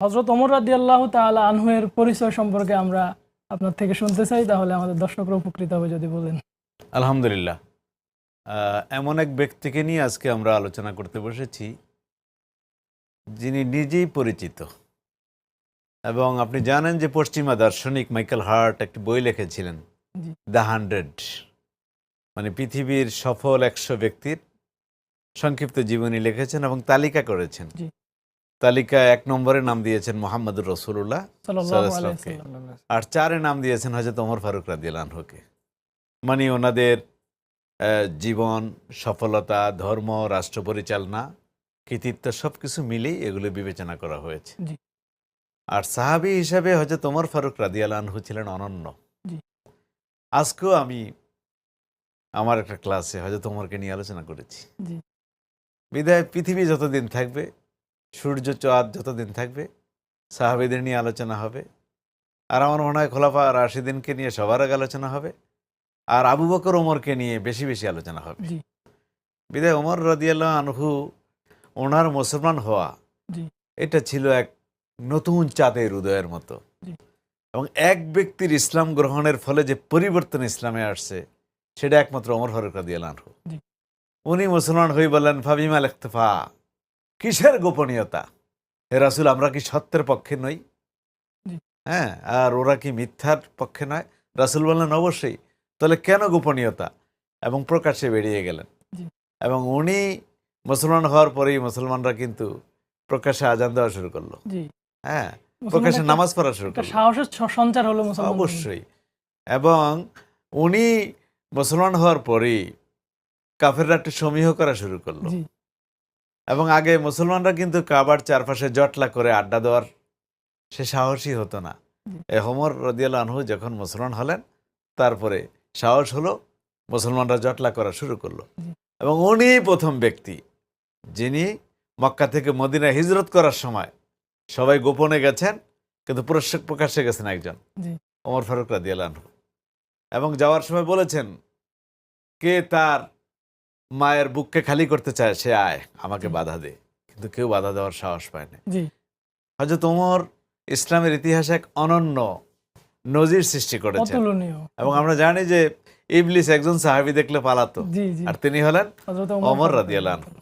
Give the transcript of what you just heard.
হযরত ওমর রাদিয়াল্লাহু তাআলা আনহু এর পরিচয় সম্পর্কে আমরা আপনার থেকে শুনতে চাই, তাহলে আমাদের দর্শকরা উপকৃত হবে যদি বলেন। আলহামদুলিল্লাহ। এমন এক ব্যক্তিকে নিয়ে আজকে আমরা আলোচনা করতে বসেছি, যিনি নিজেই পরিচিত। এবং আপনি জানেন যে পশ্চিমা দার্শনিক মাইকেল হার্ট একটি বই লিখেছিলেন, জি। দ্য 100, মানে পৃথিবীর সফল 100 ব্যক্তির সংক্ষিপ্ত জীবনী লিখেছেন এবং তালিকা করেছেন। জি। তালিকায় 1 নম্বরে নাম দিয়েছেন মুহাম্মদুর রাসূলুল্লাহ সাল্লাল্লাহু আলাইহি সাল্লাল্লাহু আলাইহি ওয়াসাল্লাম। ওয়াসাল্লাম, আর 4 নাম দিয়েছেন হযরত ওমর ফারুক রাদিয়াল্লাহু আনহুকে। মানে ওনাদের জীবন, সফলতা, ধর্ম, রাষ্ট্র পরিচালনা, কৃতিত্ব সবকিছু মিলেই এগুলো বিবেচনা করা হয়েছে। জি। আর সাহাবী হিসাবে হযরত ওমর ফারুক রাদিয়াল্লাহু আনহু ছিলেন অনন্য। জি। আজকেও আমি আমার একটা ক্লাসে হযরত ওমরকে নিয়ে আলোচনা করেছি। জি। বিধায় পৃথিবী যতদিন থাকবে, সূর্য চাঁদ যতদিন থাকবে, সাহাবীদের নিয়ে আলোচনা হবে। আর আমার মনে হয় খোলাফা রাশিদিনকে নিয়ে সবার আগে আলোচনা হবে, আর আবু বকর ওমরকে নিয়ে বেশি বেশি আলোচনা হবে। জি। বিধায় ওমর রাদিয়াল্লাহু আনহু, ওনার মুসলমান হওয়া, জি। এটা ছিল এক নতুন চাঁদের উদয়ের মতো। জি। এবং এক ব্যক্তির ইসলাম গ্রহণের ফলে যে পরিবর্তন ইসলামে আসছে, সেটা একমাত্র ওমর ফারুক রাদিয়াল্লাহু আনহু। জি। উনি মুসলমান হয়ে বললেন, ফাবিমাল ইখতিফা, কিসের গোপনীয়তা? হে রাসূল, আমরা কি সত্যের পক্ষে নই? জি। হ্যাঁ, আর ওরা কি মিথ্যার পক্ষে নয়? রাসূল বললেন, অবশ্যই। তাহলে কেন গোপনীয়তা? এবং প্রকাশ্যে বেরিয়ে গেলেন। জি। এবং উনি মুসলমান হওয়ার পরেই মুসলমানরা কিন্তু প্রকাশ্যে আজান দেওয়া শুরু করলো। জি। হ্যাঁ, মুসলমান প্রকাশ্যে একটা নামাজ পড়া শুরু একটা করলো। সাহসের সঞ্চার হলো মুসলমানদের মধ্যে। অবশ্যই। এবং উনি মুসলমান হওয়ার পরেই কাফেররা একটু সমীহ করা শুরু করলো। জি। এবং আগে মুসলমানরা কিন্তু কাবার চারপাশে জটলা করে আড্ডা দেওয়ার সে সাহসী হতো না। জি। ওমর রাদিয়াল্লাহু আনহু যখন মুসলমান হলেন, তারপরে সাহস হলো, মুসলমানরা জটলা করা শুরু করলো। জি। এবং উনি প্রথম ব্যক্তি যিনি মক্কা থেকে মদিনায় হিজরত করার সময় সবাই গোপনে গেছেন, কিন্তু প্রকাশ্যে গেছেন একজন, জি। ওমর ফারুক রাদিয়াল্লাহু আনহু। এবং যাওয়ার সময় বলেছেন, কে তার মায়ের বুককে খালি করতে চায় সে আয়, আমাকে জি। বাধা দে। কিন্তু কেউ বাধা দেওয়ার সাহস পায় না। জি। হযরত ওমর ইসলামের ইতিহাসে এক অনন্য নজির সৃষ্টি করেছেন। অতুলনীয়। এবং আমরা জানি যে ইবলিস একজন সাহাবী দেখলে পালাতো, জি। জি। আর তিনি হলেন হযরত ওমর রাদিয়াল্লাহু আনহু।